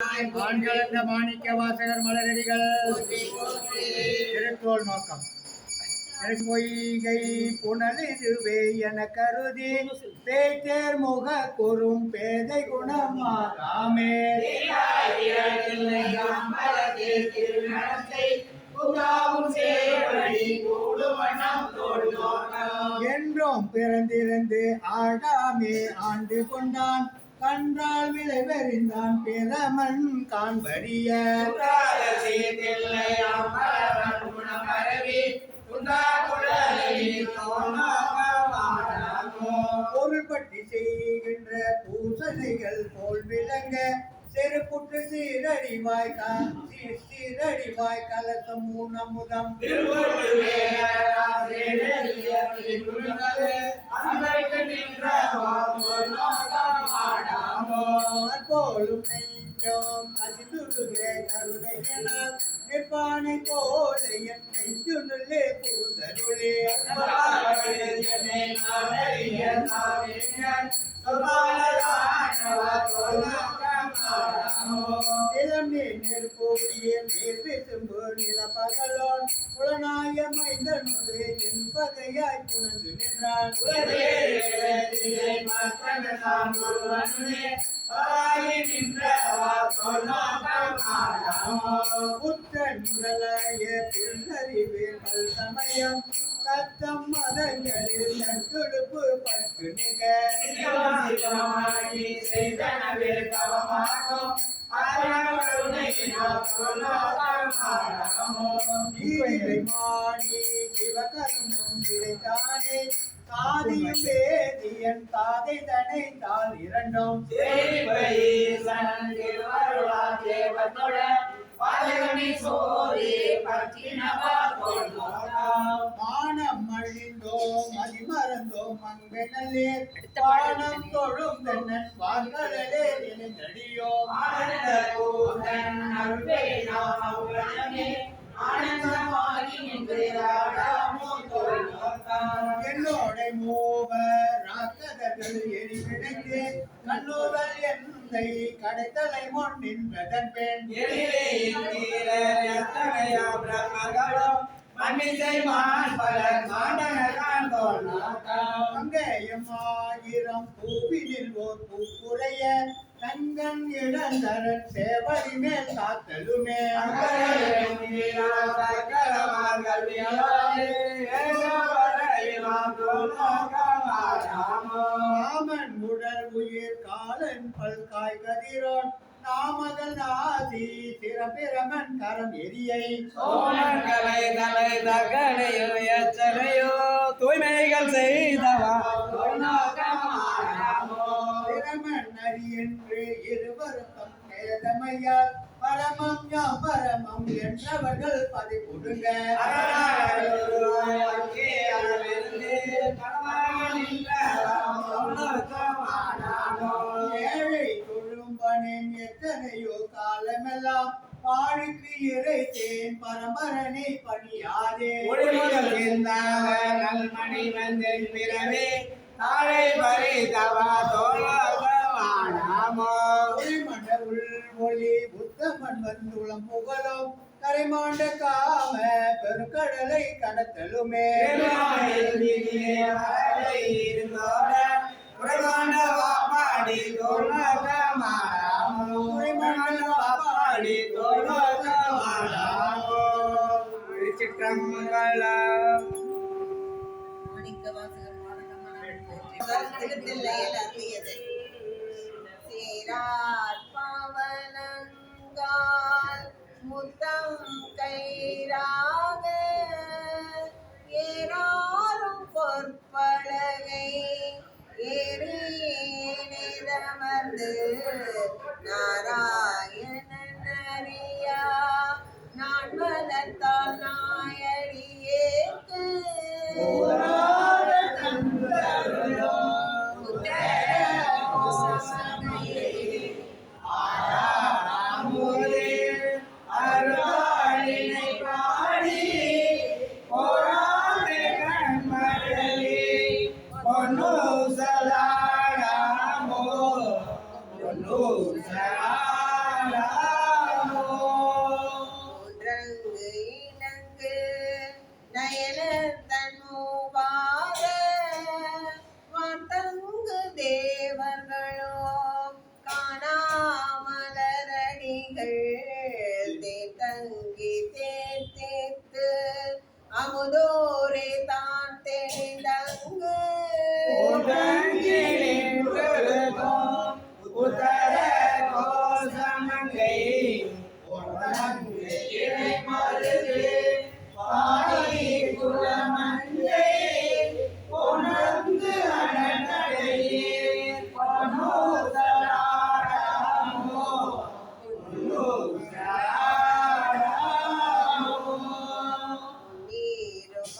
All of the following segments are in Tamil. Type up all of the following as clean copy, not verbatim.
ஆண்களந்த மாணிக்க வாசகர் மலரடிகள் திருத்தோல் நோக்கம் பொய்கை புனலிதுவே என கருதி பேய்தேர் முக கூறும் பேதை குணமாகாமே என்றும் பிறந்திருந்து ஆடாமே ஆண்டு கொண்டான் கன்றால் விளைவெறிந்தான் பிறமன் காண்பறிய பொருள் பற்றி செய்கின்ற பூசணைகள் போல் விளங்க செருப்புற்று சீரடிவாய் கலசம் ஊனமுதம் போலும் நெஞ்சோம் கசிந்துடுக கருணையனால் நிற்பானை போல என் நெஞ்சுள்ளே பூதருளே நில பகலோன் புலனாய மைந்தனோடு என் பகையாய் புணர்ந்து நின்றான் புத்தன் முதலாய புல்லறிவு சமயம் தத்தம் மதங்களில் நடுப்பு பட்டு நிக மாணி சிவகருமம் கிடைத்தானே தாதியும் வேதியன் தாதை தனை தால் இரண்டும் மானம் அழிந்தோம் மதிமறந்தோம் மங்கை நல்லேர் பானம் தொழும் தென்னன் வான்களே நினைந்தடியோ என்னோட மூவர் ராக்கதர்கள் எரிவிடைத்து கண்ணூரல் எந்தை கடைத்தலை முன் நின்றதன் பெண் அங்கேயமாயிரம் பூவினில் ஓர் பூக்குறைய தங்கன் இழந்தரன் சேவரி மேல் காத்தலுமே ராமன் உடல் உயிர் காலன் பல்காய் கதிரோன் நாமகள் நாதி சிறப்பிரமன் கரம் எரியை தூய்மைகள் செய்தவா பிரமன் நரி என்று இருவருக்கும் வேதமையால் பரமம் யாம் பரமம் என்றவர்கள் பதிப்புடுங்க ஏழை தொழும்பனின் எத்தனையோ காலமெல்லாம் பாழுக்கு இறைத்தேன் பரம்பரனை பணியாதே நல்மணி வந்தன் பிறவே தாழை பறிதவா தோழமாடாமோ ஒளி புத்தமன் வந்துளம் புகழும் கரைமாண்ட காம பெருக்கடலை கடத்தலுமே பாவனங்கால் முத்தம் கைராக ஏறாரும் பொற்பலகை ஏறியமர்ந்து நாராயணன் அறியா நான் மனத்தால் நாயடியேக்கு மங்கை இணை மருது பாடி குலமஞ்சை பொனந்து அடநடையே பொன்னூசலாடாமோ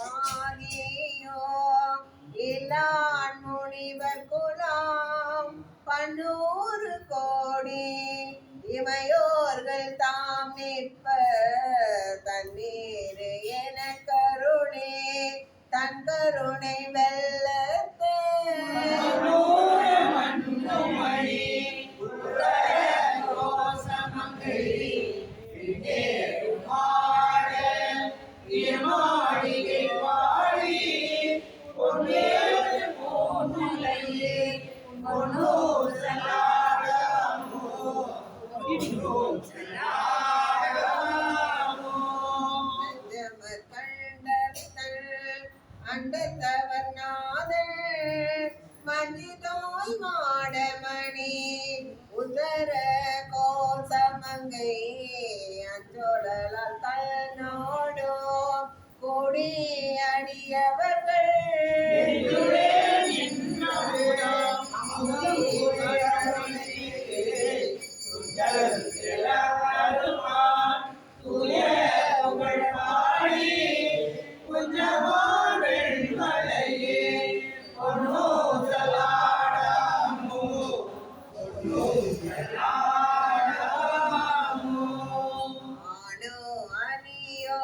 நீருமாகியோ இல்லான் முனிவர் குலாம் பன்னூறு கோடி இமையோர்கள் தாம் நிற்ப தண்ணீர் என கருணே தன் கருணை வெள்ளத்தே மண்ணுமணி உத்தர கோசமங்கை மாட மாளிகை வாழி பொன்னேறு பூநிலையே பொன்னூசலாடாமோ அண்டத்தவர் நாதன் மஞ்சிதோய் மாடமணி உதர கோசமங்கை அஞ்சோடலால் தன்னோடோ கூடி அடியவர்கள் ஆனோ அணியோ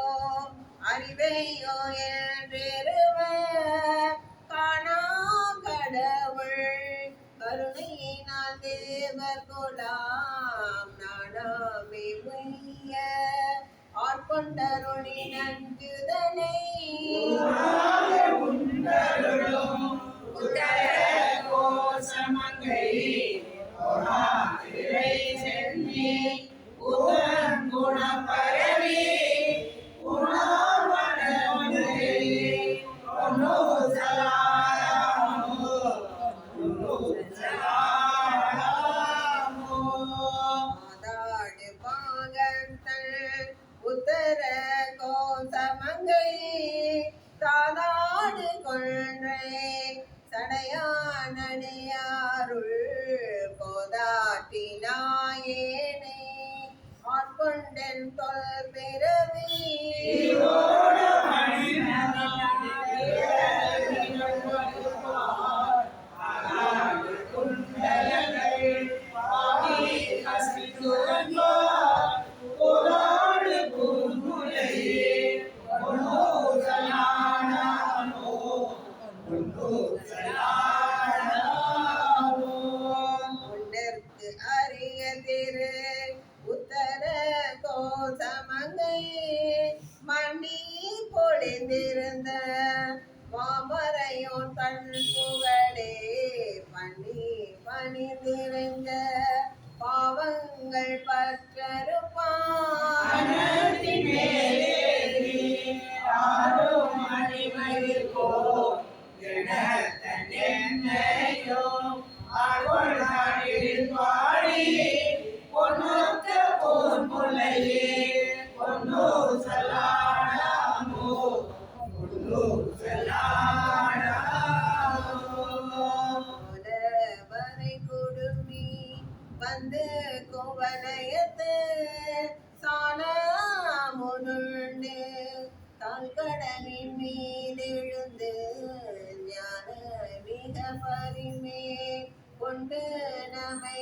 அறிவையோ என்றிருவர் காணா கடவுள் கருணையினால் தேவர் குலாம் நாடாமே உய்ய ஆட்கொண்டருளி நஞ்சுதனை கோசமங்கை சென்னி உதன் குணப்பரவி மாதாடு பாகந்தள் உத்தர கோசமங்கை தாதாடு கொன்றை சடையானடியாருள் கோதாட்டி நாயேனை ஆட்கொண்டன் தொல் பிறவி உண்டற்கு அரிய திரு உத்தர கோசமங்கை மணி பொழிந்திருந்த மாமரையோன் தன் புகழே பணி பணிந்திருந்த பாவங்கள் பற்றறுப்பான் வரை குடுமி வந்து கோவலயத்து சாணமுனுண்டு தாழ்கடலின் மீதெழுந்து ஞான மிக பரிமே கொண்டு நமை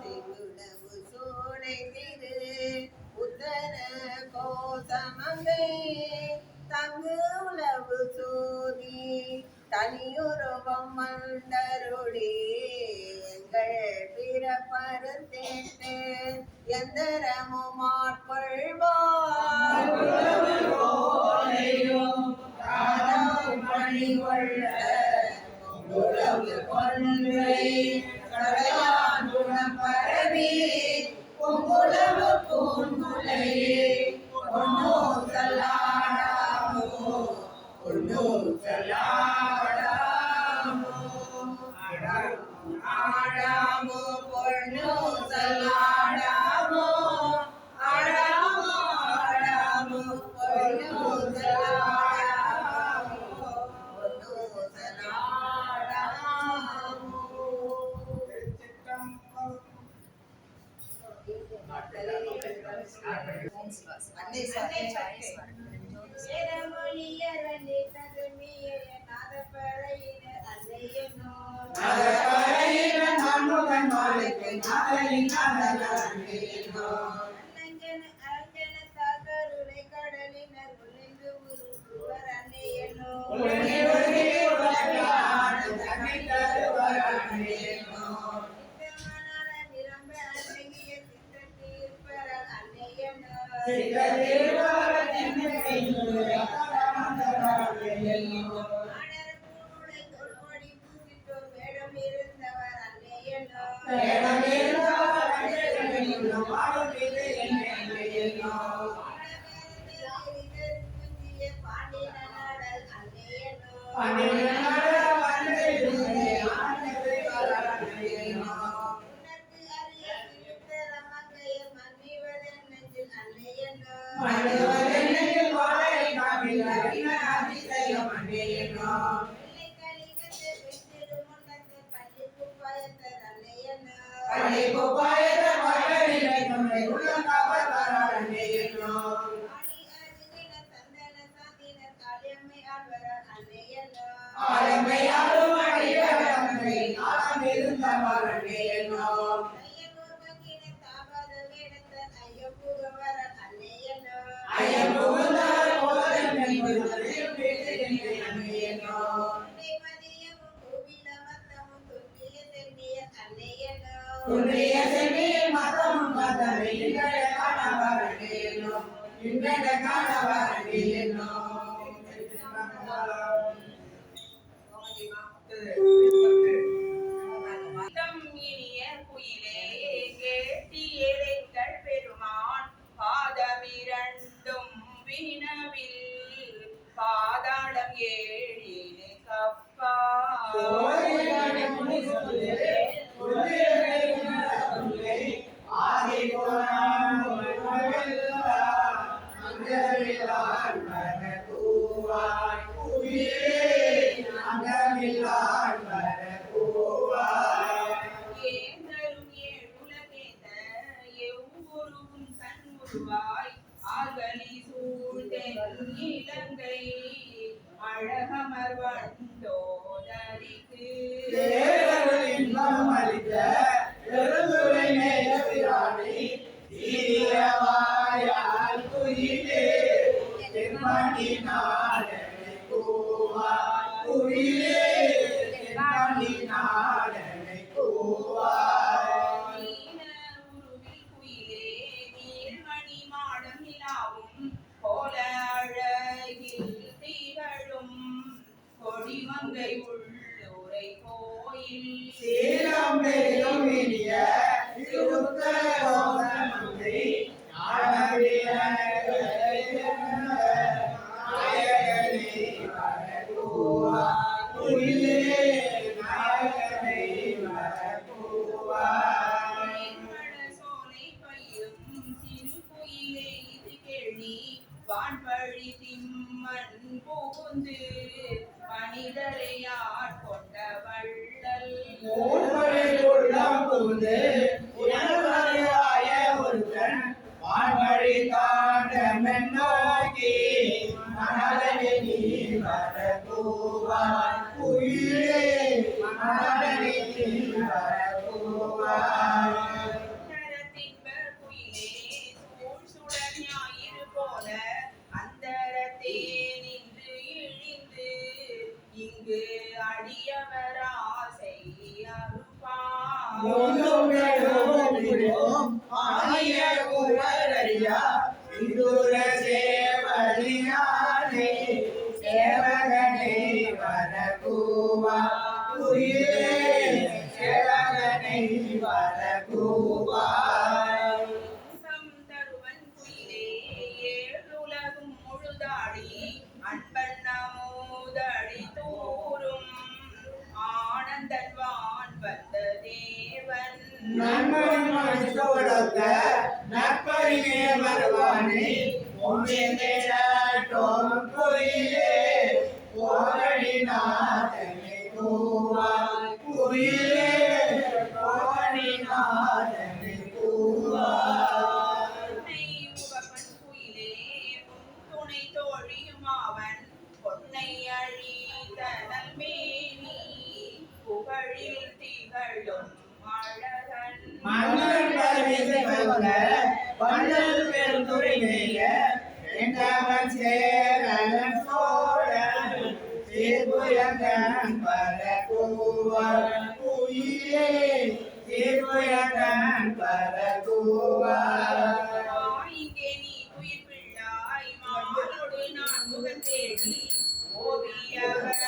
திங்குளவு சோலை திரு உத்தர கோசமங்கை தங்கு உளவு சோதி தனியுருவம் மண்டருளி எங்கள் பிறப்பருத்தேட்டு எந்தரமும் ஆட்கொள்வார் மணி கொள்ள உலகு கொன்றை கடையான் குணம் பரவி பொங்குலவு பூங்குலையே பொன்னோ சல்லாடாமோ பொன்னோ சல்லாடாமோ ஆடாமோ பொன்னோ சல்லாடாமோ ஆடாமோ ஆடாமோ பொன்னோ சல்லாடாமோ பொன்னோ சல்லாடாமோ. அன்னை வேதமொழியரண்டே தகுமிய நாதப்பறையினர் அல்லையனோ அஞ்சன தாகருளை கடலினர் உழைந்து உருவர் அன்னையனோ நித்தமனால நிரம்ப அழகிய சித்தத்தில் இருப்பவர் அன்னையனோ ஆடர் பூணுலை தோள்படி பூசிட்டோர் வேடம் இருந்தவர் அன்னையனோ குஞ்சிய பாண்டிய நாடல் அன்னையனோ உனக்கு அரிய திருத்தர மங்கைய மன்னிவதன் நெஞ்சில் அன்னையனோ பிள்ளை கலிங்கத்தை பெற்றிடும் முன்னத்தை பள்ளி குப்பாயத்தர் அன்னையனோ ஆணி அருகின சந்தன சாந்தின காளியம்மை ஆழ்வர அன்னையனோ ஐயப்பூர் பங்கின தாபாத வேடத்தர் ஐயப்பூகவர அன்னையனோ உன்னை மதியமும் கோவில மத்தமும் துன்னிய சென்னிய அன்னையனோ தம் இனிய குயிலே கேட்டியேங்கள் பெருமான் பாதமிரண்டும் வினவில் பாதாளம் ஏழினு கப்பா ஏந்தரும் ஏழுலகேந்த எவ்வுருவும் தன்முருவாய் ஆகலி சூழ்ந்தென் இலங்கை அழகமர் வண்டோதரிக்கு நீல உருவில் குயிலே நீர்மணி மாடம் நிலாவும் கோல அழகில் திகழும் கொடிமங்கை உள்ளுரை கோயில் மேற்பட சோலை பயிரும் சிறு குயிலே இது கேள்வி வான்பழி திம்மன் புகுந்து மனிதரை ஆட்கொண்ட வள்ளல் உன்னரத்தின்பர் குயிலே சூழ் சுடர் ஞாயிறு போல அந்தரத்தே நின்று இழிந்து இங்கு அடியவர் ஆசை அறுப்பான் சேவகனே வரக்கூவாய் குயிலே சேவகனை வரக்கூவாய் இன்பம் தருவன் குயிலே ஏழுலகும் முழுதாடி அன்பன் அமுதடி தூரும் ஆனந்தன்வான் வந்த தேவன் நன்மணி கொடுக்க நற்பரிமே வருவானே உன்னிடத்தோம் குயிலே கோவடி நாதனை கூவாய் குயிலே கோவடி நாதனை கூவாய் உன்னை உகப்பன் குயிலே உன் துணை தோழியுமாவன் பொன்னை அழித்தனல் மேனி புகழில் திகழும் அழகன் மன்னன் பரிசை வெல்ல வள்ளல் பெருந்துரைமேய எங்கவன் சேரன் சோழன் சீர்புயங்கன் வரக்கூவாய் குயிலே சீர்புயங்கன் வரக்கூவாய் இங்கே நீ உயிர் பிள்ளாய் மானோடு நான் முகம் தேடி ஓவியவர்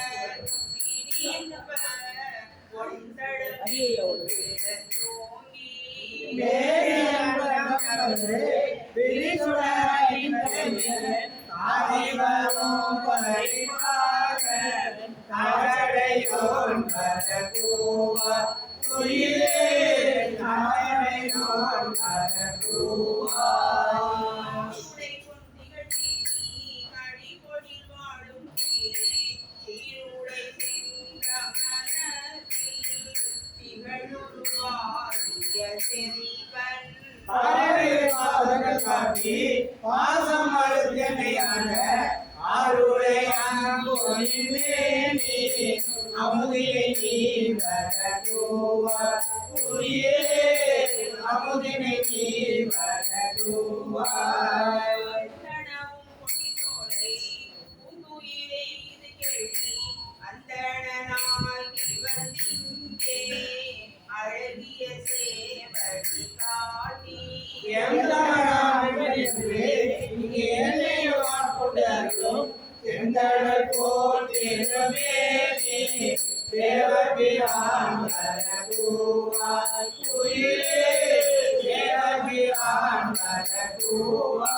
பாசம் அழுத்தமையாக ஆருடைய அமுதியை நீ வரக்கூவாய் குயிலே அமுதினை நீ வரக்கூவாய் அழகிய சேவடி காட்டி செந்தடல் போல் திருமேனி தேவபிரான் வரக்கூவாய் குயிலே தேவபிரான் வரக்கூவாய்